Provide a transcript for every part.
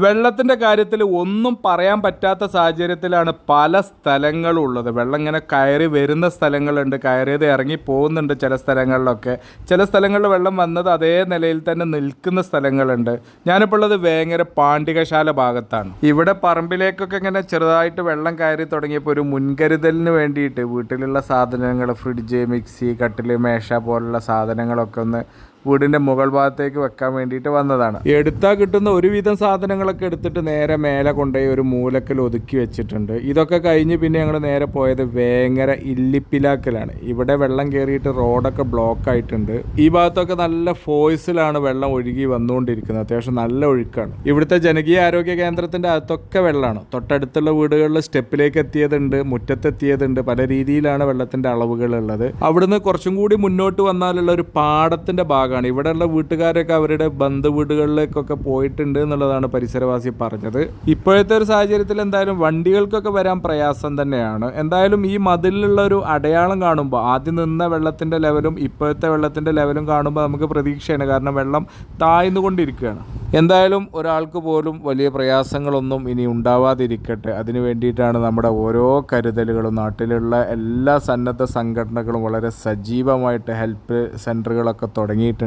വെള്ളത്തിൻ്റെ കാര്യത്തിൽ ഒന്നും പറയാൻ പറ്റാത്ത സാഹചര്യത്തിലാണ് പല സ്ഥലങ്ങളുള്ളത്. വെള്ളം ഇങ്ങനെ കയറി വരുന്ന സ്ഥലങ്ങളുണ്ട്, കയറിയത് ഇറങ്ങി പോകുന്നുണ്ട് ചില സ്ഥലങ്ങളിലൊക്കെ. ചില സ്ഥലങ്ങളിൽ വെള്ളം വന്നത് അതേ നിലയിൽ തന്നെ നിൽക്കുന്ന സ്ഥലങ്ങളുണ്ട്. ഞാനിപ്പോൾ ഉള്ളത് വേങ്ങര പാണ്ഡികശാല ഭാഗത്താണ്. ഇവിടെ പറമ്പിലേക്കൊക്കെ ഇങ്ങനെ ചെറുതായിട്ട് വെള്ളം കയറി തുടങ്ങിയപ്പോൾ ഒരു മുൻകരുതലിന് വേണ്ടിയിട്ട് വീട്ടിലുള്ള സാധനങ്ങൾ, ഫ്രിഡ്ജ്, മിക്സി, കട്ടിൽ, മേശ പോലുള്ള സാധനങ്ങളൊക്കെ ഒന്ന് വീടിൻ്റെ മുകൾ ഭാഗത്തേക്ക് വെക്കാൻ വേണ്ടിയിട്ട് വന്നതാണ്. എടുത്താൽ കിട്ടുന്ന ഒരുവിധം സാധനങ്ങളൊക്കെ എടുത്തിട്ട് നേരെ മേലെ കൊണ്ടുപോയി ഒരു മൂലക്കൽ ഒതുക്കി വെച്ചിട്ടുണ്ട്. ഇതൊക്കെ കഴിഞ്ഞ് പിന്നെ ഞങ്ങൾ നേരെ പോയത് വേങ്ങര ഇല്ലിപ്പിലാക്കലാണ്. ഇവിടെ വെള്ളം കയറിയിട്ട് റോഡൊക്കെ ബ്ലോക്ക് ആയിട്ടുണ്ട്. ഈ ഭാഗത്തൊക്കെ നല്ല ഫോഴ്സിലാണ് വെള്ളം ഒഴുകി വന്നുകൊണ്ടിരിക്കുന്നത്. അത്യാവശ്യം നല്ല ഒഴുക്കാണ്. ഇവിടുത്തെ ജനകീയ ആരോഗ്യ കേന്ദ്രത്തിൻ്റെ അകത്തൊക്കെ വെള്ളമാണ്. തൊട്ടടുത്തുള്ള വീടുകളിൽ സ്റ്റെപ്പിലേക്ക് എത്തിയതുണ്ട്, മുറ്റത്തെത്തിയതുണ്ട്. പല രീതിയിലാണ് വെള്ളത്തിൻ്റെ അളവുകളുള്ളത്. അവിടുന്ന് കുറച്ചും കൂടി മുന്നോട്ട് വന്നാലുള്ള ഒരു പാടത്തിൻ്റെ ഭാഗം. ഇവിടെയുള്ള വീട്ടുകാരൊക്കെ അവരുടെ ബന്ധു വീടുകളിലേക്കൊക്കെ പോയിട്ടുണ്ട് എന്നുള്ളതാണ് പരിസരവാസി പറഞ്ഞത്. ഇപ്പോഴത്തെ ഒരു സാഹചര്യത്തിൽ എന്തായാലും വണ്ടികൾക്കൊക്കെ വരാൻ പ്രയാസം തന്നെയാണ്. എന്തായാലും ഈ മതിലുള്ള ഒരു അടയാളം കാണുമ്പോൾ, ആദ്യം നിന്ന വെള്ളത്തിൻ്റെ ലെവലും ഇപ്പോഴത്തെ വെള്ളത്തിൻ്റെ ലെവലും കാണുമ്പോൾ നമുക്ക് പ്രതീക്ഷയാണ്. കാരണം വെള്ളം താഴ്ന്നുകൊണ്ടിരിക്കുകയാണ്. എന്തായാലും ഒരാൾക്ക് പോലും വലിയ പ്രയാസങ്ങളൊന്നും ഇനി ഉണ്ടാവാതിരിക്കട്ടെ. അതിനു വേണ്ടിയിട്ടാണ് നമ്മുടെ ഓരോ കരുതലുകളും. നാട്ടിലുള്ള എല്ലാ സന്നദ്ധ സംഘടനകളും വളരെ സജീവമായിട്ട് ഹെൽപ്പ് സെൻ്ററുകളൊക്കെ തുടങ്ങിയിട്ടുണ്ട്.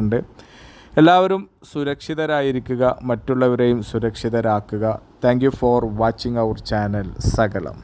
എല്ലാവരും സുരക്ഷിതരായിരിക്കുക, മറ്റുള്ളവരെയും സുരക്ഷിതരാക്കുക. Thank you for watching our channel സകലം.